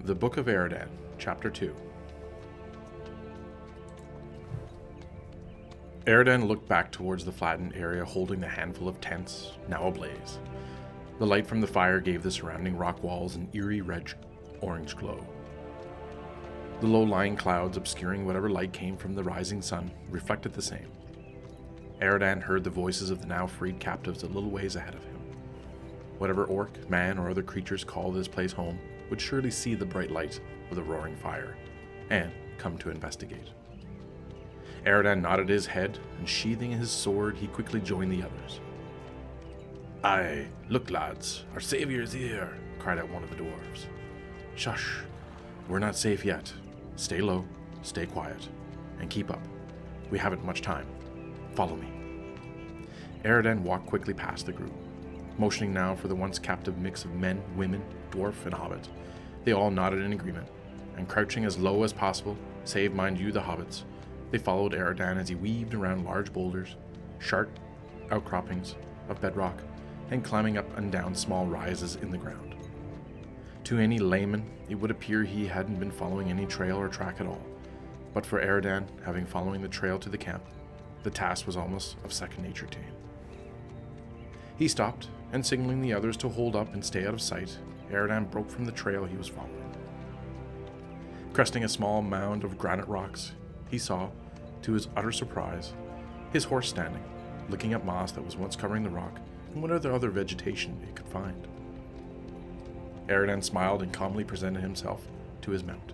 The Book of Eradan, Chapter 2. Eradan looked back towards the flattened area holding the handful of tents, now ablaze. The light from the fire gave the surrounding rock walls an eerie red-orange glow. The low-lying clouds obscuring whatever light came from the rising sun reflected the same. Eradan heard the voices of the now freed captives a little ways ahead of him. Whatever orc, man, or other creatures called this place home would surely see the bright light of the roaring fire, and come to investigate. Eradan nodded his head, and sheathing his sword, he quickly joined the others. "Aye, look lads, our saviour is here," cried out one of the dwarves. "Shush, we're not safe yet. Stay low, stay quiet, and keep up. We haven't much time. Follow me." Eradan walked quickly past the group, motioning now for the once captive mix of men, women, dwarf, and hobbit. They all nodded in agreement, and crouching as low as possible, save, mind you, the hobbits, they followed Eradan as he weaved around large boulders, sharp outcroppings of bedrock, and climbing up and down small rises in the ground. To any layman, it would appear he hadn't been following any trail or track at all, but for Eradan, having following the trail to the camp, the task was almost of second nature to him. He stopped, and signaling the others to hold up and stay out of sight, Eradan broke from the trail he was following. Cresting a small mound of granite rocks, he saw, to his utter surprise, his horse standing, licking up moss that was once covering the rock and whatever other vegetation it could find. Eradan smiled and calmly presented himself to his mount.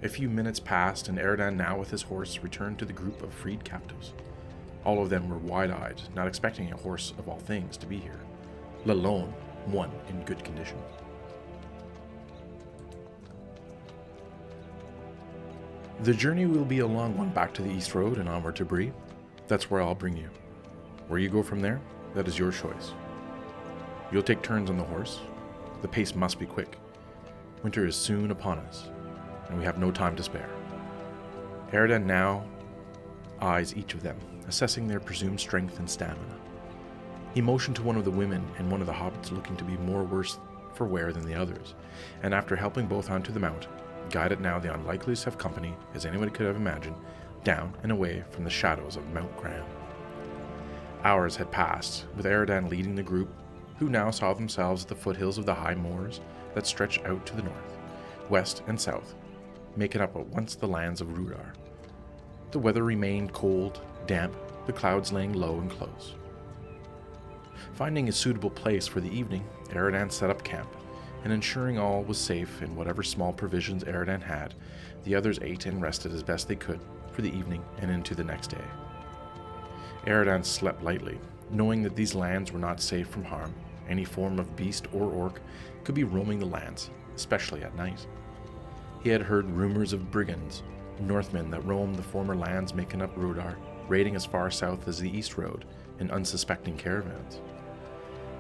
A few minutes passed, and Eradan, now with his horse, returned to the group of freed captives. All of them were wide-eyed, not expecting a horse of all things to be here, let alone one in good condition. The journey will be a long one back to the East Road and onward to Bree. That's where I'll bring you. Where you go from there, that is your choice. You'll take turns on the horse. The pace must be quick. Winter is soon upon us, and we have no time to spare. Eradan now eyes each of them, assessing their presumed strength and stamina. He motioned to one of the women and one of the hobbits looking to be more worse for wear than the others, and after helping both onto the mount, guided now the unlikeliest of company, as anyone could have imagined, down and away from the shadows of Mount Graham. Hours had passed, with Eradan leading the group, who now saw themselves at the foothills of the high moors that stretched out to the north, west, and south, making up at once the lands of Rhudaur. The weather remained cold, damp, the clouds laying low and close. Finding a suitable place for the evening, Eradan set up camp, and ensuring all was safe and whatever small provisions Eradan had, the others ate and rested as best they could for the evening and into the next day. Eradan slept lightly, knowing that these lands were not safe from harm. Any form of beast or orc could be roaming the lands, especially at night. He had heard rumors of brigands, Northmen that roamed the former lands making up Rhudaur, raiding as far south as the East Road in unsuspecting caravans.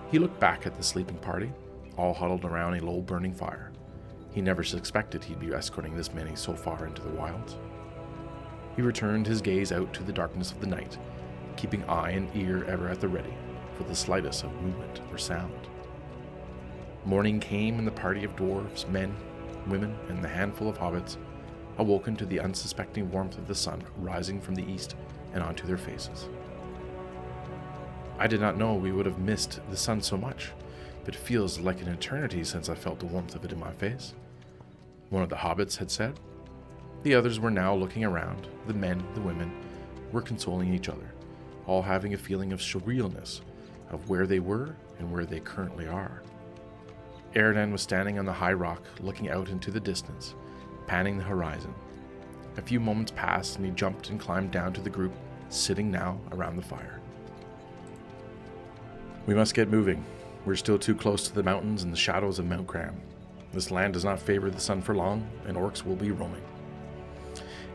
He looked back at the sleeping party, all huddled around a low burning fire. He never suspected he'd be escorting this many so far into the wilds. He returned his gaze out to the darkness of the night, keeping eye and ear ever at the ready for the slightest of movement or sound. Morning came, and the party of dwarves, men, women, and the handful of hobbits awoken to the unsuspecting warmth of the sun rising from the east and onto their faces. "I did not know we would have missed the sun so much, but it feels like an eternity since I felt the warmth of it in my face," one of the hobbits had said. The others were now looking around. The men, the women, were consoling each other, all having a feeling of surrealness of where they were and where they currently are. Eradan was standing on the high rock, looking out into the distance, panning the horizon. A few moments passed, and he jumped and climbed down to the group, sitting now around the fire. "We must get moving. We're still too close to the mountains and the shadows of Mount Graham. This land does not favor the sun for long, and orcs will be roaming."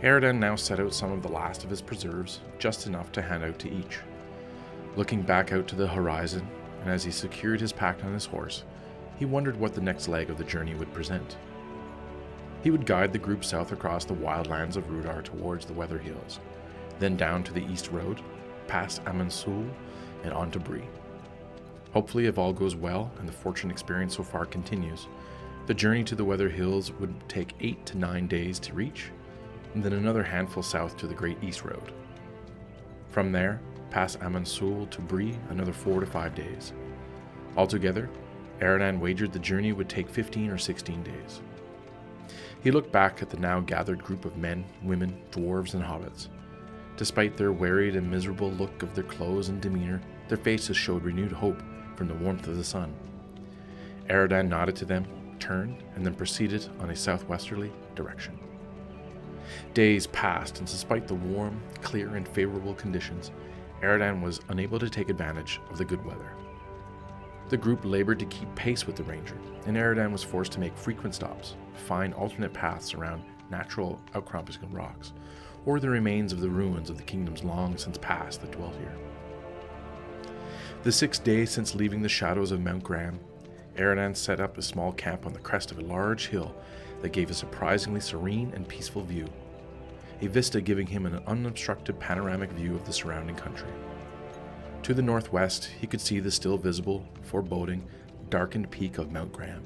Eradan now set out some of the last of his preserves, just enough to hand out to each. Looking back out to the horizon, and as he secured his pack on his horse, he wondered what the next leg of the journey would present. He would guide the group south across the wildlands of Rhudaur towards the Weather Hills, then down to the East Road, past Amon Sul, and on to Bree. Hopefully, if all goes well and the fortune experience so far continues, The journey to the Weather Hills would take 8 to 9 days to reach, and then another handful south to the Great East Road. From there, past Amon Sul to Bree, another 4 to 5 days. Altogether, Eradan wagered the journey would take 15 or 16 days. He looked back at the now gathered group of men, women, dwarves, and hobbits. Despite their wearied and miserable look of their clothes and demeanor, their faces showed renewed hope from the warmth of the sun. Eradan nodded to them, turned, and then proceeded on a southwesterly direction. Days passed, and despite the warm, clear, and favorable conditions, Eradan was unable to take advantage of the good weather. The group labored to keep pace with the ranger, and Eradan was forced to make frequent stops, find alternate paths around natural outcroppings and rocks, or the remains of the ruins of the kingdoms long since past that dwelt here. The 6th day since leaving the shadows of Mount Graham, Eradan set up a small camp on the crest of a large hill that gave a surprisingly serene and peaceful view, a vista giving him an unobstructed panoramic view of the surrounding country. To the northwest, he could see the still visible, foreboding, darkened peak of Mount Graham,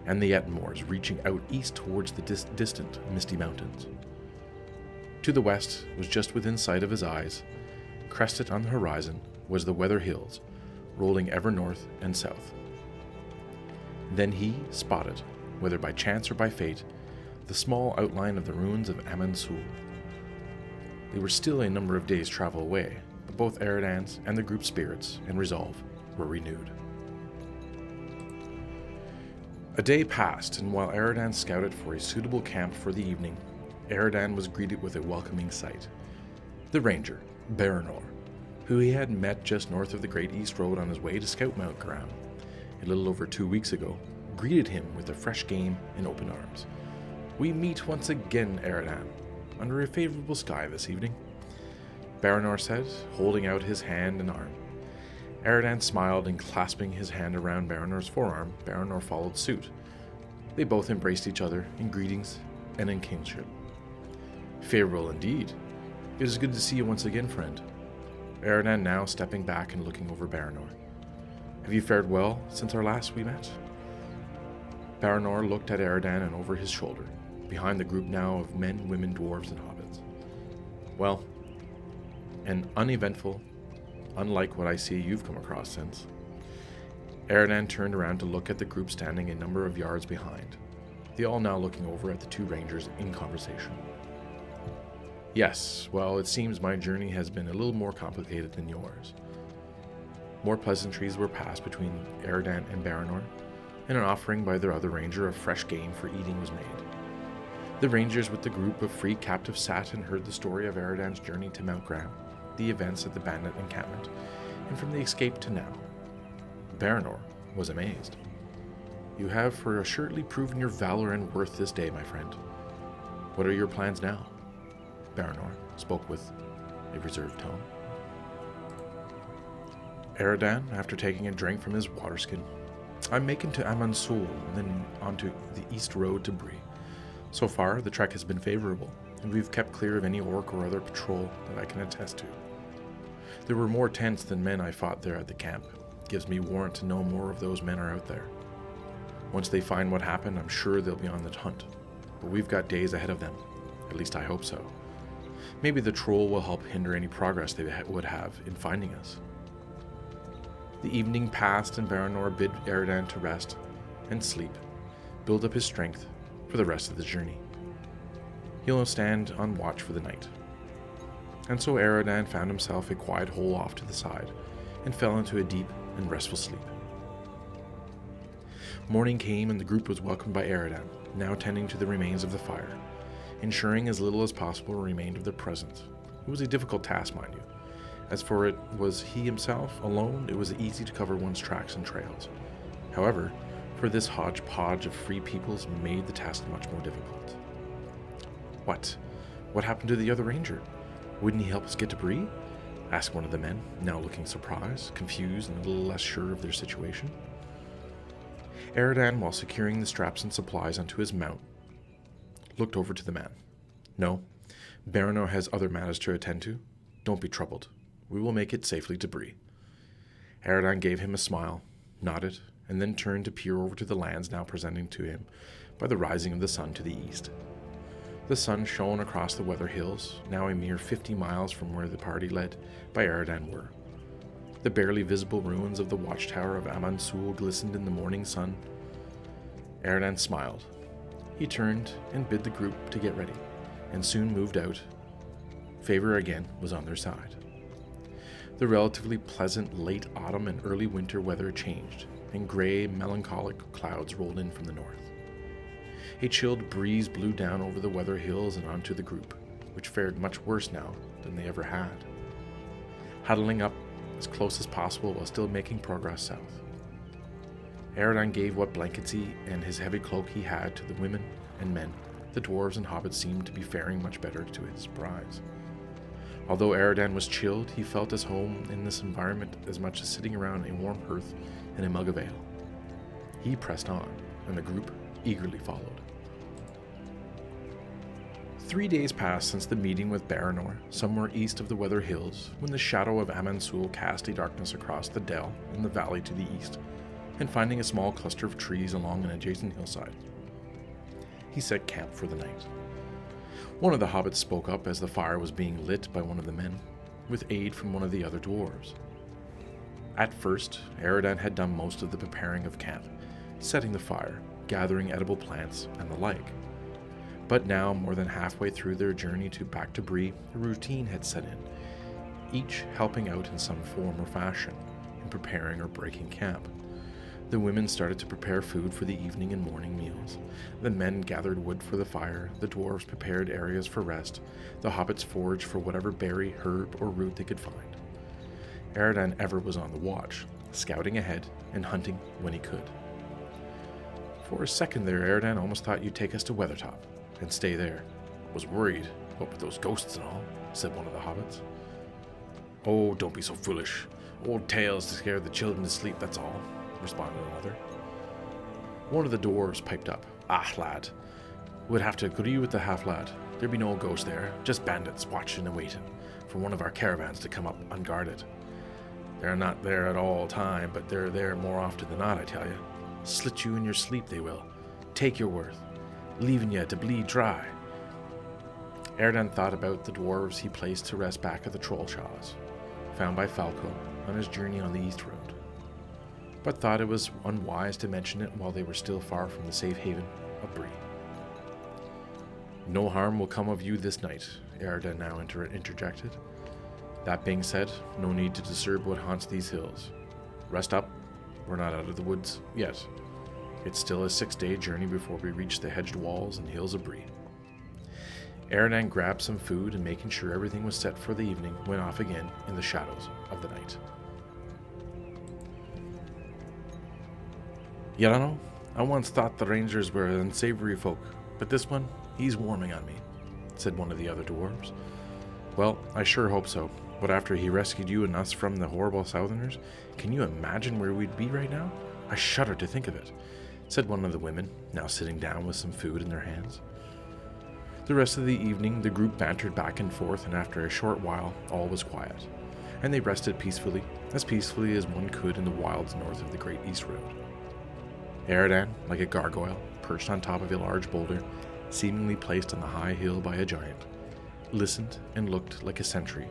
and the Ettenmoors reaching out east towards the distant Misty Mountains. To the west was just within sight of his eyes, crested on the horizon, was the Weather Hills, rolling ever north and south. Then he spotted, whether by chance or by fate, the small outline of the ruins of Amon Sul. They were still a number of days' travel away, but both Eradan's and the group's spirits and resolve were renewed. A day passed, and while Eradan scouted for a suitable camp for the evening, Eradan was greeted with a welcoming sight. The ranger, Baranor, who he had met just north of the Great East Road on his way to scout Mount Graham a little over 2 weeks ago, greeted him with a fresh game and open arms. "We meet once again, Eradan, under a favorable sky this evening," Baranor said, holding out his hand and arm. Eradan smiled, and clasping his hand around Baranor's forearm, Baranor followed suit. They both embraced each other in greetings and in kinship. "Favorable indeed. It is good to see you once again, friend." Eradan now stepping back and looking over Baranor. "Have you fared well since our last we met?" Baranor looked at Eradan and over his shoulder, behind the group now of men, women, dwarves, and hobbits. "Well, and uneventful, unlike what I see you've come across since." Eradan turned around to look at the group standing a number of yards behind, they all now looking over at the 2 rangers in conversation. "Yes, well, it seems my journey has been a little more complicated than yours." More pleasantries were passed between Eradan and Baranor, and an offering by their other ranger of fresh game for eating was made. The rangers with the group of free captives sat and heard the story of Eradan's journey to Mount Graham, the events at the bandit encampment, and from the escape to now. Baranor was amazed. "You have for assuredly proven your valor and worth this day, my friend. What are your plans now?" Baranor spoke with a reserved tone. Eradan, after taking a drink from his waterskin, "I'm making to Amon Sul, and then onto the east road to Bree. So far, the trek has been favorable, and we've kept clear of any orc or other patrol that I can attest to. There were more tents than men I fought there at the camp. Gives me warrant to know more of those men are out there. Once they find what happened, I'm sure they'll be on the hunt, but we've got days ahead of them. At least I hope so. Maybe the troll will help hinder any progress they would have in finding us." The evening passed, and Baranor bid Eradan to rest and sleep, build up his strength for the rest of the journey. He'll stand on watch for the night. And so Eradan found himself a quiet hole off to the side, and fell into a deep and restful sleep. Morning came, and the group was welcomed by Eradan, now tending to the remains of the fire, ensuring as little as possible remained of their presence. It was a difficult task, mind you. As for it was he himself alone, it was easy to cover one's tracks and trails. However, for this hodgepodge of free peoples made the task much more difficult. What happened to the other ranger? Wouldn't he help us get to Bree?" asked one of the men, now looking surprised, confused, and a little less sure of their situation. Eradan, while securing the straps and supplies onto his mount, looked over to the man. "No, Baranor has other matters to attend to. Don't be troubled. We will make it safely to Bree." Eradan gave him a smile, nodded, and then turned to peer over to the lands now presented to him by the rising of the sun to the east. The sun shone across the weather hills, now a mere 50 miles from where the party led by Eradan were. The barely visible ruins of the watchtower of Amon Sul glistened in the morning sun. Eradan smiled. He turned and bid the group to get ready, and soon moved out. Favor again was on their side. The relatively pleasant late autumn and early winter weather changed, and gray, melancholic clouds rolled in from the north. A chilled breeze blew down over the weather hills and onto the group, which fared much worse now than they ever had. Huddling up as close as possible while still making progress south. Eradan gave what blankets he and his heavy cloak he had to the women and men. The dwarves and hobbits seemed to be faring much better to his surprise. Although Eradan was chilled, he felt at home in this environment as much as sitting around a warm hearth and a mug of ale. He pressed on, and the group eagerly followed. 3 days passed since the meeting with Baranor, somewhere east of the Weather Hills, when the shadow of Amon Sul cast a darkness across the dell in the valley to the east, and finding a small cluster of trees along an adjacent hillside, he set camp for the night. One of the hobbits spoke up as the fire was being lit by one of the men, with aid from one of the other dwarves. At first, Eradan had done most of the preparing of camp, setting the fire, gathering edible plants, and the like. But now, more than halfway through their journey back to Bree, a routine had set in, each helping out in some form or fashion in preparing or breaking camp. The women started to prepare food for the evening and morning meals. The men gathered wood for the fire, the dwarves prepared areas for rest, the hobbits foraged for whatever berry, herb, or root they could find. Eradan ever was on the watch, scouting ahead and hunting when he could. For a second there, Eradan almost thought you'd take us to Weathertop and stay there. Was worried, what with those ghosts and all, said one of the hobbits. Oh, don't be so foolish. Old tales to scare the children to sleep, that's all, responded another. One of the dwarves piped up. Ah, lad, we'd have to agree with the half-lad. There'd be no ghost there, just bandits watching and waiting for one of our caravans to come up unguarded. They're not there at all time, but they're there more often than not, I tell you. Slit you in your sleep, they will. Take your worth, leaving you to bleed dry. Eradan thought about the dwarves he placed to rest back at the Trollshaws, found by Folco on his journey on the East Road, but thought it was unwise to mention it while they were still far from the safe haven of Bree. No harm will come of you this night, Eradan now interjected. That being said, no need to disturb what haunts these hills. Rest up, we're not out of the woods yet. It's still a 6-day journey before we reach the hedged walls and hills of Bree. Eradan grabbed some food and, making sure everything was set for the evening, went off again in the shadows of the night. You know, I once thought the rangers were unsavory folk, but this one, he's warming on me, said one of the other dwarves. Well, I sure hope so, but after he rescued you and us from the horrible southerners, can you imagine where we'd be right now? I shudder to think of it, said one of the women, now sitting down with some food in their hands. The rest of the evening, the group bantered back and forth, and after a short while, all was quiet, and they rested peacefully as one could in the wilds north of the Great East Road. Eradan, like a gargoyle, perched on top of a large boulder, seemingly placed on the high hill by a giant, listened and looked like a sentry,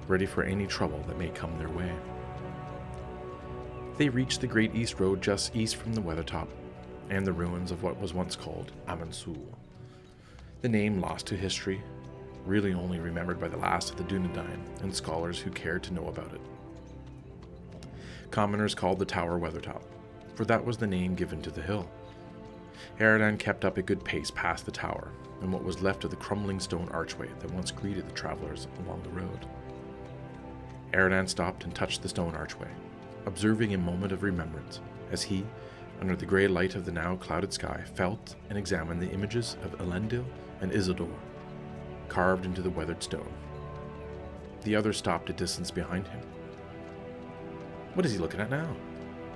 ready for any trouble that may come their way. They reached the Great East Road just east from the Weathertop, and the ruins of what was once called Amon Sul. The name lost to history, really only remembered by the last of the Dunedain and scholars who cared to know about it. Commoners called the tower Weathertop, for that was the name given to the hill. Eradan kept up a good pace past the tower and what was left of the crumbling stone archway that once greeted the travelers along the road. Eradan stopped and touched the stone archway, observing a moment of remembrance as he, under the grey light of the now clouded sky, felt and examined the images of Elendil and Isildur, carved into the weathered stone. The other stopped a distance behind him. What is he looking at now?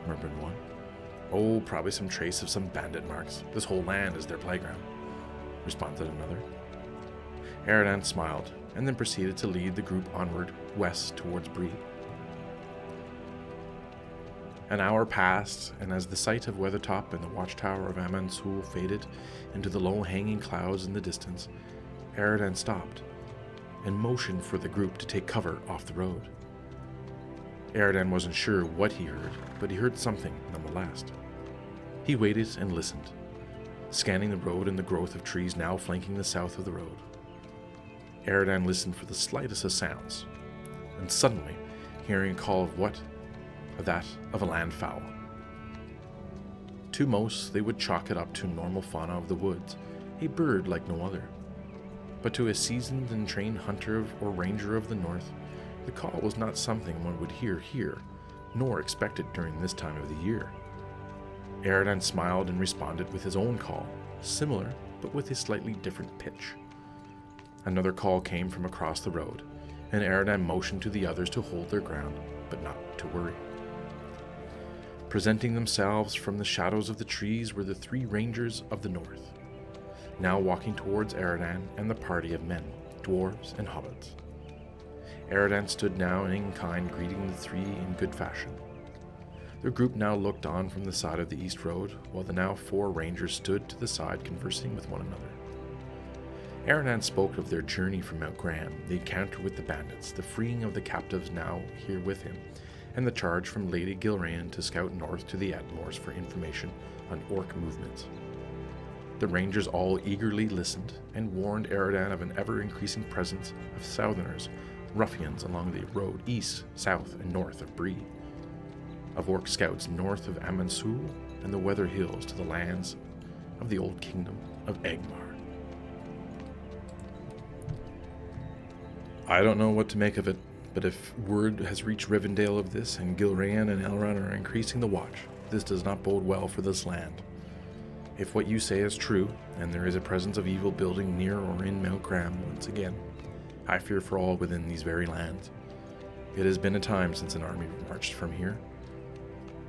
Murmured one. Oh, probably some trace of some bandit marks. This whole land is their playground, responded another. Eradan smiled, and then proceeded to lead the group onward, west towards Bree. An hour passed, and as the sight of Weathertop and the watchtower of Amon Sul faded into the low-hanging clouds in the distance, Eradan stopped and motioned for the group to take cover off the road. Eradan wasn't sure what he heard, but he heard something nonetheless. He waited and listened, scanning the road and the growth of trees now flanking the south of the road. Eradan listened for the slightest of sounds, and suddenly, hearing a call of that of a land fowl. To most, they would chalk it up to normal fauna of the woods, a bird like no other. But to a seasoned and trained hunter or ranger of the north, the call was not something one would hear here, nor expect it during this time of the year. Eradan smiled and responded with his own call, similar but with a slightly different pitch. Another call came from across the road, and Eradan motioned to the others to hold their ground, but not to worry. Presenting themselves from the shadows of the trees were the 3 rangers of the north, now walking towards Eradan and the party of men, dwarves and hobbits. Eradan stood now in kind, greeting the 3 in good fashion. The group now looked on from the side of the east road, while the now 4 rangers stood to the side conversing with one another. Eradan spoke of their journey from Mount Graham, the encounter with the bandits, the freeing of the captives now here with him, and the charge from Lady Gilrayan to scout north to the Atmores for information on orc movements. The rangers all eagerly listened and warned Eradan of an ever-increasing presence of southerners, ruffians along the road east, south, and north of Bree, of orc scouts north of Amon Sul and the Weather Hills to the lands of the old kingdom of Angmar. I don't know what to make of it, but if word has reached Rivendell of this, and Gilrayan and Elrond are increasing the watch, this does not bode well for this land. If what you say is true, and there is a presence of evil building near or in Mount Graham once again, I fear for all within these very lands. It has been a time since an army marched from here,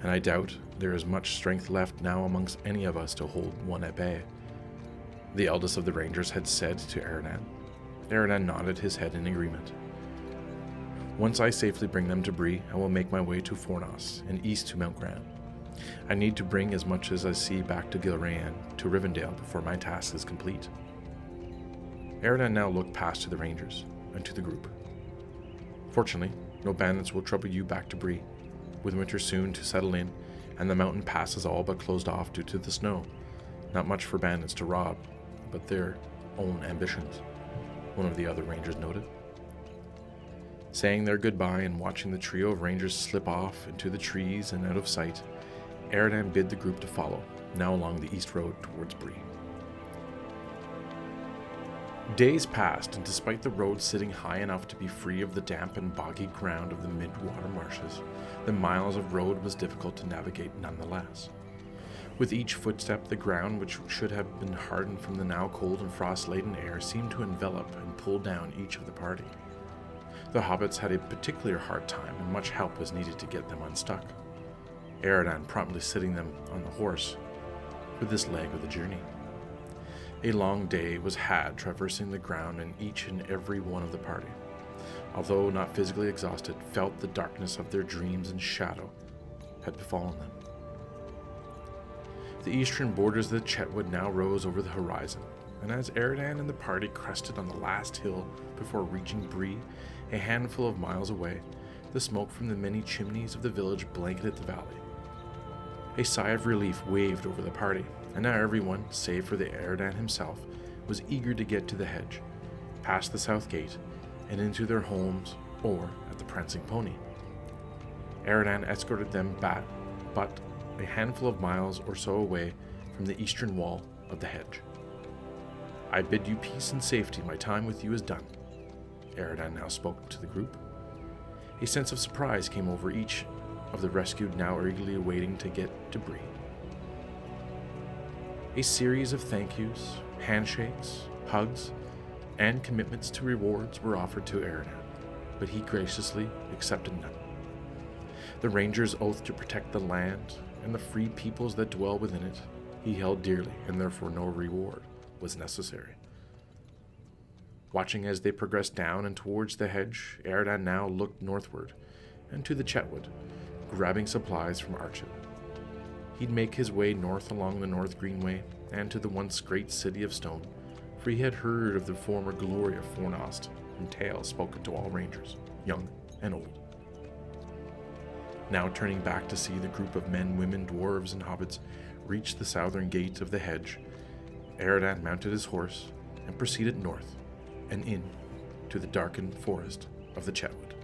and I doubt there is much strength left now amongst any of us to hold one at bay. The eldest of the rangers had said to Eradan. Eradan nodded his head in agreement. Once I safely bring them to Bree, I will make my way to Fornos and east to Mount Graham. I need to bring as much as I see back to Gilrayan to Rivendell before my task is complete. Eradan now looked past to the rangers and to the group. Fortunately, no bandits will trouble you back to Bree, with winter soon to settle in, and the mountain passes all but closed off due to the snow. Not much for bandits to rob, but their own ambitions, one of the other rangers noted. Saying their goodbye and watching the trio of rangers slip off into the trees and out of sight, Eradan bid the group to follow, now along the east road towards Bree. Days passed, and despite the road sitting high enough to be free of the damp and boggy ground of the Midgewater marshes, the miles of road was difficult to navigate nonetheless. With each footstep, the ground, which should have been hardened from the now cold and frost-laden air, seemed to envelop and pull down each of the party. The hobbits had a particularly hard time, and much help was needed to get them unstuck, Eradan promptly sitting them on the horse for this leg of the journey. A long day was had traversing the ground, and each and every one of the party, although not physically exhausted, felt the darkness of their dreams and shadow had befallen them. The eastern borders of the Chetwood now rose over the horizon, and as Eradan and the party crested on the last hill before reaching Bree, a handful of miles away, the smoke from the many chimneys of the village blanketed the valley. A sigh of relief waved over the party, and now everyone, save for the Eradan himself, was eager to get to the hedge, past the south gate, and into their homes or at the prancing pony. Eradan escorted them back, but a handful of miles or so away from the eastern wall of the hedge. I bid you peace and safety. My time with you is done. Eradan now spoke to the group. A sense of surprise came over each of the rescued, now eagerly awaiting to get to Bree. A series of thank yous, handshakes, hugs, and commitments to rewards were offered to Eradan, but he graciously accepted none. The ranger's oath to protect the land and the free peoples that dwell within it he held dearly, and therefore no reward was necessary. Watching as they progressed down and towards the hedge, Eradan now looked northward and to the Chetwood, grabbing supplies from Archit. He'd make his way north along the North Greenway and to the once great city of Stone, for he had heard of the former glory of Fornost and tales spoken to all rangers, young and old. Now turning back to see the group of men, women, dwarves, and hobbits reach the southern gate of the hedge, Eradan mounted his horse and proceeded north and in to the darkened forest of the Chetwood.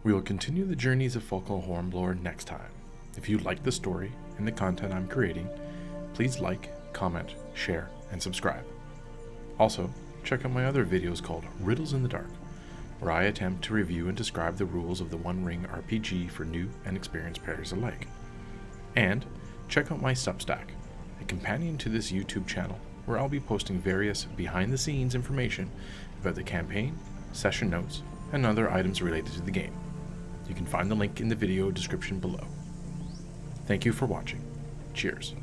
We will continue the journeys of Folco Hornblower next time. If you like the story and the content I'm creating, please like, comment, share, and subscribe. Also, check out my other videos called Riddles in the Dark, where I attempt to review and describe the rules of the One Ring RPG for new and experienced players alike. And check out my Substack, a companion to this YouTube channel, where I'll be posting various behind-the-scenes information about the campaign, session notes, and other items related to the game. You can find the link in the video description below. Thank you for watching. Cheers.